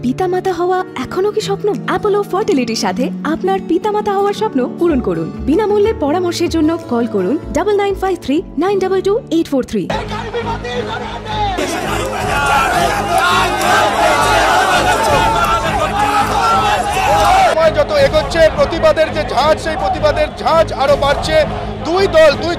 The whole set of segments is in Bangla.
পিতামাতা হওয়া এখনো কি স্বপ্ন? অ্যাপোলো ফার্টিলিটির সাথে আপনার পিতামাতা হওয়ার স্বপ্ন পূরণ করুন। বিনামূল্যে পরামর্শের জন্য কল করুন 9953 922 843। যত এগোচ্ছে প্রতিবাদের যে ঝাঁজ, সেই প্রতিবাদের ঝাঁজ আরো বাড়ছে। দুই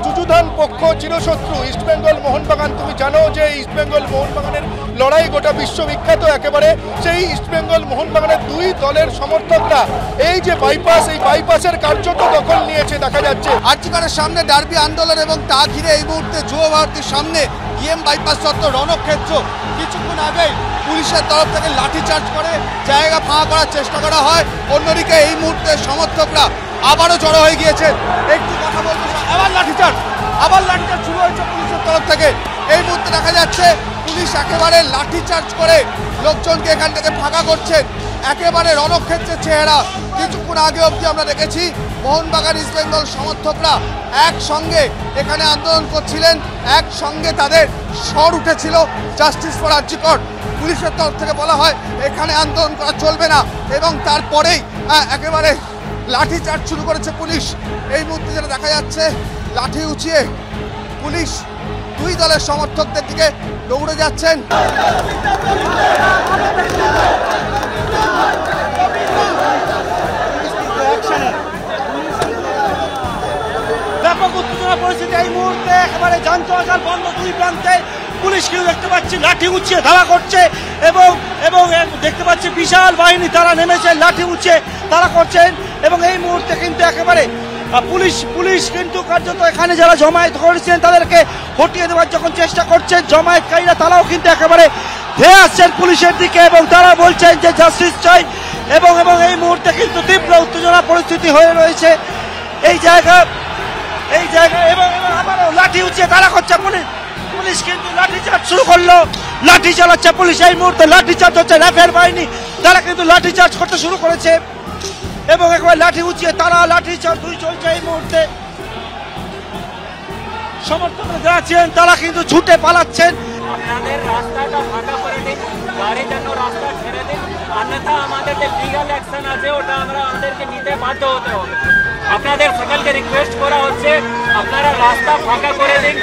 যুযুধান পক্ষ, চিরশত্রু ইস্টবেঙ্গল মোহনবাগান। তুমি জানো যে ইস্টবেঙ্গল মোহনবাগানের লড়াই গোটা বিশ্ববিখ্যাত একেবারে। সেই ইস্টবেঙ্গল মোহনবাগানের দুই দলের সমর্থকরা এই যে বাইপাস, এই বাইপাসের কার্যত দখল নিয়েছে দেখা যাচ্ছে। আর্জিকরের সামনে ডার্বি আন্দোলন এবং তা ঘিরে এই মুহূর্তে যুব ভারতীর সামনে ইএম বাইপাস চত্বর রণক্ষেত্র। কিছুক্ষণ আগেই পুলিশের তরফ থেকে লাঠিচার্জ করে জায়গা ফাঁকা করার চেষ্টা করা হয়। অন্যদিকে এই মুহূর্তে সমর্থকরা আবারও জড়ো হয়ে গিয়েছে। একটু কথা বলতে আবার লাঠিচার্জ শুরু হয়েছে পুলিশের তরফ থেকে। এই মুহূর্তে দেখা যাচ্ছে পুলিশ একেবারে লাঠিচার্জ করে লোকজনকে এখান থেকে ফাঁকা করছেন। একেবারে রণক্ষেত্রের চেহারা। কিছুক্ষণ আগে অবধি আমরা দেখেছি মোহনবাগান ইস্টবেঙ্গল সমর্থকরা একসঙ্গে এখানে আন্দোলন করছিলেন, একসঙ্গে তাদের স্বর উঠেছিল জাস্টিস ফর আরজিকর। পুলিশের তরফ থেকে বলা হয় এখানে আন্দোলন করা চলবে না এবং তারপরেই একেবারে লাঠিচার্জ শুরু করেছে পুলিশ। এই মুহূর্তে যেটা দেখা যাচ্ছে লাঠি উঁচিয়ে পুলিশ দুই দলের সমর্থকদের দিকে দৌড়ে যাচ্ছেন। ব্যাপক উত্তেজনা পরিস্থিতি এই মুহূর্তে, একেবারে যান চলাচল বন্ধ দুই প্রান্তে। পুলিশ কিন্তু দেখতে পাচ্ছি লাঠি উঁচিয়ে ধাওয়া করছে এবং দেখতে পাচ্ছি বিশাল বাহিনী তারা নেমেছে, লাঠি উঁচিয়ে তারা করছেন এবং এই মুহূর্তে কিন্তু একেবারে পুলিশ কিন্তু কার্যত এখানে যারা জমায়েত করেছিলেন তাদেরকে হটিয়ে দেওয়ার যখন চেষ্টা করছেন জমায়েতকারীরা, তারাও কিন্তু একেবারে ধেয়ে আসছেন পুলিশের দিকে এবং তারা বলছেন যে জাস্টিস চাই এবং এই মুহূর্তে কিন্তু তীব্র উত্তেজনা পরিস্থিতি হয়ে রয়েছে এই জায়গায় এবং আবারও লাঠি উঁচিয়ে তারা করছে পুলিশ কিন্তু লাঠিচার্জ শুরু করলো, লাঠি চালাচ্ছে পুলিশ। এই মুহূর্তে লাঠিচার্জ হচ্ছে, র্যাফের বাহিনী তারা কিন্তু লাঠিচার্জ করতে শুরু করেছে এবং একবার লাঠি উঁচিয়ে তারা লাঠিচার্জ চলছে। এই মুহূর্তে সমর্থকরা যারা আছেন তারা কিন্তু ছুটে পালাচ্ছেন। আপনাদের রাস্তাটা ফাঁকা করে দিন, গাড়ির জন্য রাস্তা ছেড়ে দিন, অন্যথা আমাদের যে লিগাল অ্যাকশন আছে ওটা আমাদেরকে নিতে বাধ্য হতে হবে। আপনাদের সকলকে রিকোয়েস্ট করা হচ্ছে আপনারা রাস্তা ফাঁকা করে দিন,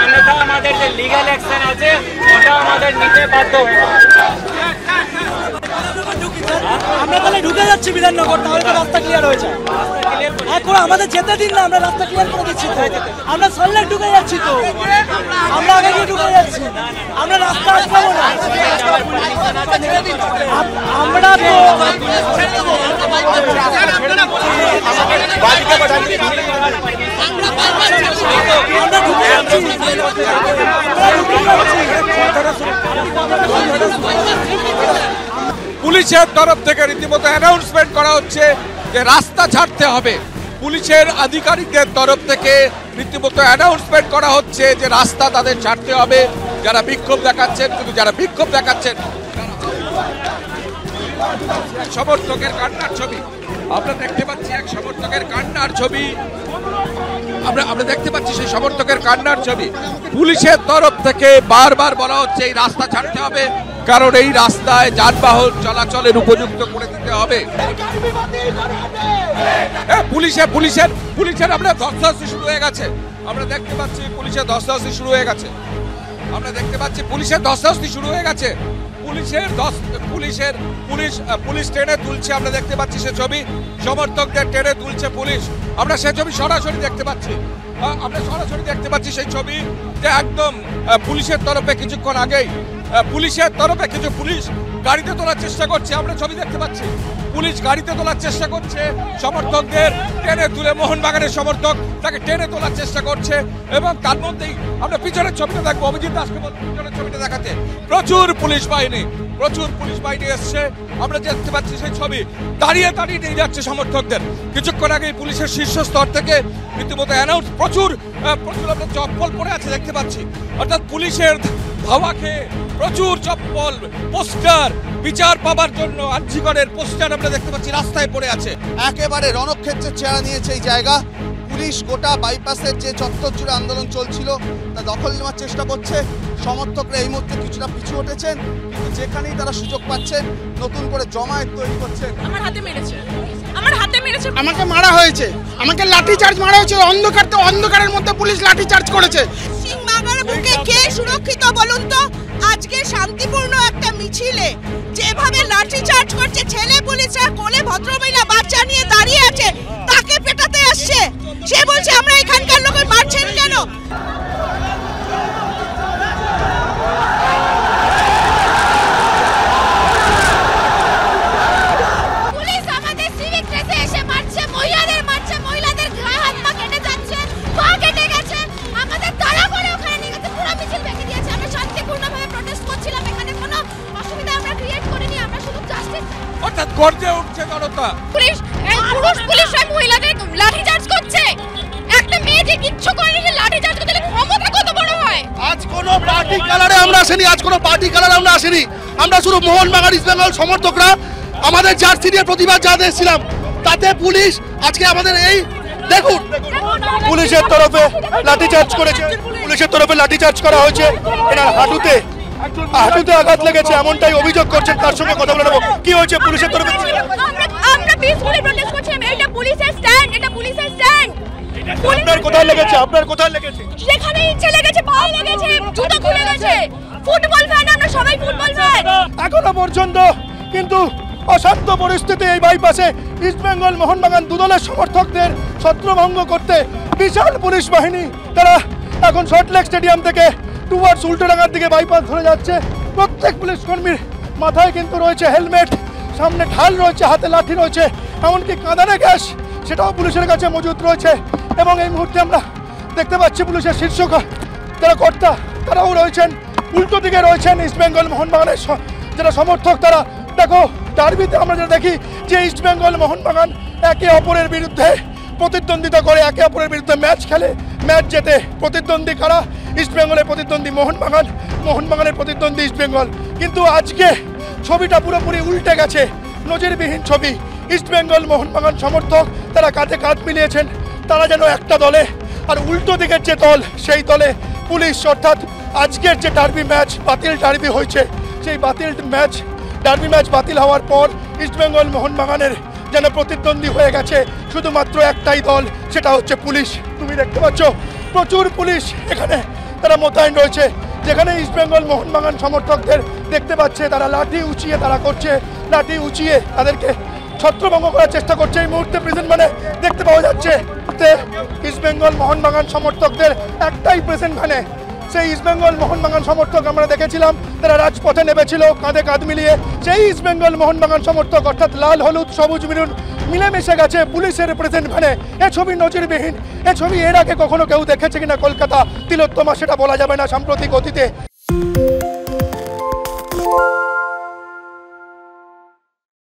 অন্যথা আমাদের যে লিগাল অ্যাকশন আছে ওটা আমাদের নিতে বাধ্য হবে। আমরা তাহলে ঢুকে যাচ্ছি বিধাননগর, তাহলে তো রাস্তা ক্লিয়ার হয়েছে। এখন আমাদের যেতে দিন না, আমরা রাস্তা ক্লিয়ার করে দিচ্ছি তো। আমরা সল্লেক ঢুকে যাচ্ছি তো, আমরা আগে গিয়ে ঢুকে যাচ্ছি, আমরা রাস্তা আটকাবো না। আমরা তো পুলিশের তরফ থেকে রীতিমতো অ্যানাউন্সমেন্ট করা হচ্ছে যে রাস্তা ছাড়তে হবে। পুলিশের আধিকারিকদের তরফ থেকে রীতিমতো অ্যানাউন্সমেন্ট করা হচ্ছে যে রাস্তা তাদের ছাড়তে হবে। যারা বিক্ষোভ দেখাচ্ছেন সমর্থকের কান্নার ছবি আমরা দেখতে পাচ্ছি, এক সমর্থকের কান্নার ছবি আমরা দেখতে পাচ্ছি, সেই সমর্থকের কান্নার ছবি। পুলিশের তরফ থেকে বারবার বলা হচ্ছে এই রাস্তা ছাড়তে হবে, কারণ এই রাস্তায় যানবাহন চলাচলের উপযুক্ত করে দিতে হবে। পুলিশের আমরা ধস্তাধস্তি শুরু হয়ে গেছে, আমরা দেখতে পাচ্ছি পুলিশের ধস্তাধস্তি শুরু হয়ে গেছে। পুলিশ টেনে তুলছে, আমরা দেখতে পাচ্ছি সে ছবি, সমর্থকদের টেনে তুলছে পুলিশ। আমরা সে ছবি সরাসরি দেখতে পাচ্ছি, সেই ছবি যে একদম পুলিশের তরফে কিছুক্ষণ আগেই পুলিশ গাড়িতে তোলার চেষ্টা করছে। আমরা ছবি দেখতে পাচ্ছি পুলিশ গাড়িতে তোলার চেষ্টা করছে, সমর্থকদের টেনে তুলে, মোহনবাগানের সমর্থক তাকে টেনে তোলার চেষ্টা করছে এবং তার মধ্যেই আমরা পিছনের ছবিটা দেখবো, অভিজিৎ দাসকে পিছনের ছবিটা দেখাতে প্রচুর পুলিশ বাহিনী এসছে। আমরা দেখতে পাচ্ছি সেই ছবি, দাঁড়িয়ে নিয়ে যাচ্ছে সমর্থকদের। কিছুক্ষণ আগেই পুলিশের শীর্ষ স্তর থেকে রীতিমতো অ্যানাউন্স, প্রচুর আমরা চপ্পল পরে আছে দেখতে পাচ্ছি, অর্থাৎ পুলিশের ধাওয়া খেয়ে প্রচুর চপ্পল, পোস্টার, বিচার পাবার জন্য আরজিকরের পোস্টার আমরা দেখতে পাচ্ছি রাস্তায় পড়ে আছে। একেবারে রণক্ষেত্রের চেহারা নিয়েছে এই জায়গা। পুলিশ গোটা বাইপাসের যে চত্বর জুড়ে আন্দোলন চলছিল তা দখল নেওয়ার চেষ্টা করছে। সমর্থকরা এই মুহূর্তে কিছুটা পিছু হটেছেন, কিন্তু যেখানেই তারা সুযোগ পাচ্ছেন নতুন করে জমায়েত তৈরি করছেন। আমার হাতে মেরেছে, আমার হাতে মেরেছে, আমাকে মারা হয়েছে, আমাকে লাঠি চার্জ মারা হয়েছে। অন্ধকারের মধ্যে পুলিশ লাঠি চার্জ করেছে। সিংবাগার বুকে কে সুরক্ষিত বলুন তো? আজকে শান্তিপূর্ণ একটা মিছিলে যেভাবে লাঠি চার্জ করছে, ছেলে পুলিশরা কোলে ভদ্রমহিলা বাচ্চা নিয়ে দাঁড়িয়ে আছে, তাকে পেটাতে আসছে। সে বলছে আমরা এখানকার লোকের মারছেন কেন? পুলিশ আমাদের সিভিক ড্রেসে এসে মারছে, মহিলাদের মারছে, মহিলাদের গায়ে হাত পা কেটে যাচ্ছে, পা কেটে গেছে, আমাদের তাড়া করে ওখানে নিয়ে গেছে, পুরো মিছিল ভেঙে দিয়েছে। আমরা শান্তিপূর্ণভাবে প্রোটেস্ট করছিলাম, এখানে কোনো অসুবিধা আমরা ক্রিয়েট করিনি, আমরা শুধু জাস্টিস। অর্থাৎ গর্জে উঠছে জনতা। পুলিশ পুলিশরা মহিলাদের লাঠি চার্জ করছে। একটা মেয়ে যে কিচ্ছু করেনি, যে লাঠি চার্জ করতে ক্ষমতা কত বড় হয়। আজ কোনো পার্টি কালারে আমরা আসিনি, আমরা শুধু মোহনবাগান ইস্ট বেঙ্গল সমর্থকরা আমাদের জার্সি দিয়ে প্রতিবাদ জানাতে এসেছিলাম। তাতে পুলিশ আজকে আমাদের এই দেখুন পুলিশের তরফে লাঠিচার্জ করেছে, পুলিশের তরফে লাঠিচার্জ করা হয়েছে। এনার হাঁটুতে আঘাত লেগেছে এমনটাই অভিযোগ করছেন। তার সঙ্গে কথা বলে নেব, কি হয়েছে পুলিশের তরফে? আমরা পিসফুলি প্রোটেস্ট করছিলাম, এটা পুলিশের স্ট্যান্ড, এটা পুলিশের স্ট্যান্ড। আপনার কোথায় লেগেছে? আপনার কোথায় লেগেছে? যেখানে ইচ্ছে লেগেছে, পায়ে লেগেছে, জুতো খুলে গেছে। ফুটবল ফ্যান, আমরা সবাই ফুটবল ফ্যান। এখনো পর্যন্ত কিন্তু অশান্ত পরিস্থিতি এই বাইপাসে ইস্ট বেঙ্গল মোহনবাগান দুদলের সমর্থকদের ছত্রভঙ্গ করতে বিশাল পুলিশ বাহিনী তারা এখন সল্টলেক স্টেডিয়াম থেকে টুয়ার্ডস উল্টোডাঙ্গার দিকে বাইপাস ধরে যাচ্ছে। প্রত্যেক পুলিশ কর্মীর মাথায় কিন্তু রয়েছে হেলমেট, সামনে ঢাল রয়েছে, হাতে লাঠি রয়েছে, এমনকি কাঁদানে গ্যাস সেটাও পুলিশের কাছে মজুদ রয়েছে। এবং এই মুহূর্তে আমরা দেখতে পাচ্ছি পুলিশের শীর্ষ যারা কর্তা তারাও রয়েছেন, উল্টো দিকে রয়েছেন ইস্ট বেঙ্গল মোহনবাগানের যারা সমর্থক। তারা দেখো ডার্বিতে আমরা যেটা দেখি যে ইস্ট বেঙ্গল মোহনবাগান একে অপরের বিরুদ্ধে প্রতিদ্বন্দ্বিতা করে, একে অপরের বিরুদ্ধে ম্যাচ খেলে, ম্যাচ জেতে। প্রতিদ্বন্দ্বী কারা? ইস্ট বেঙ্গলের প্রতিদ্বন্দ্বী মোহনবাগান, মোহনবাগানের প্রতিদ্বন্দ্বী ইস্ট বেঙ্গল। কিন্তু আজকে ছবিটা পুরোপুরি উল্টে গেছে, নজিরবিহীন ছবি। ইস্ট বেঙ্গল মোহনবাগান সমর্থক তারা কাঁধে কাঁধ মিলিয়েছেন, তারা যেন একটা দলে, আর উল্টো দিকের যে দল সেই দলে পুলিশ। অর্থাৎ আজকের যে ডার্বি ম্যাচ বাতিল ডার্বি হয়েছে, সেই ডার্বি ম্যাচ বাতিল হওয়ার পর ইস্ট বেঙ্গল মোহনবাগানের যেন প্রতিদ্বন্দ্বী হয়ে গেছে শুধুমাত্র একটাই দল, সেটা হচ্ছে পুলিশ। তুমি দেখতে পাচ্ছ প্রচুর পুলিশ এখানে তারা মোতায়েন রয়েছে। যেখানে ইস্ট বেঙ্গল মোহনবাগান সমর্থকদের দেখতে পাচ্ছে তারা লাঠি উঁচিয়ে লাঠি উঁচিয়ে তাদেরকে ছত্রভঙ্গ করার চেষ্টা করছে। এই মুহূর্তে প্রেজেন্ট মানে দেখতে পাওয়া যাচ্ছে ইস্ট বেঙ্গল মোহনবাগান সমর্থকদের একটাই প্রেজেন্ট ভ্যানে। সেই ইস্ট বেঙ্গল মোহনবাগান সমর্থক আমরা দেখেছিলাম তারা রাজপথে নেমেছিল কাঁধে কাঁধ মিলিয়ে। সেই ইস্ট বেঙ্গল মোহনবাগান সমর্থক অর্থাৎ লাল হলুদ সবুজ মেরুন মিলেমিশে গেছে পুলিশের প্রেজেন্ট ভ্যানে। এ ছবি নজিরবিহীন, এ ছবি এর আগে কখনো কেউ দেখেছে কিনা কলকাতা তিলোত্তমা সেটা বলা যাবে না সাম্প্রতিক অতীতে।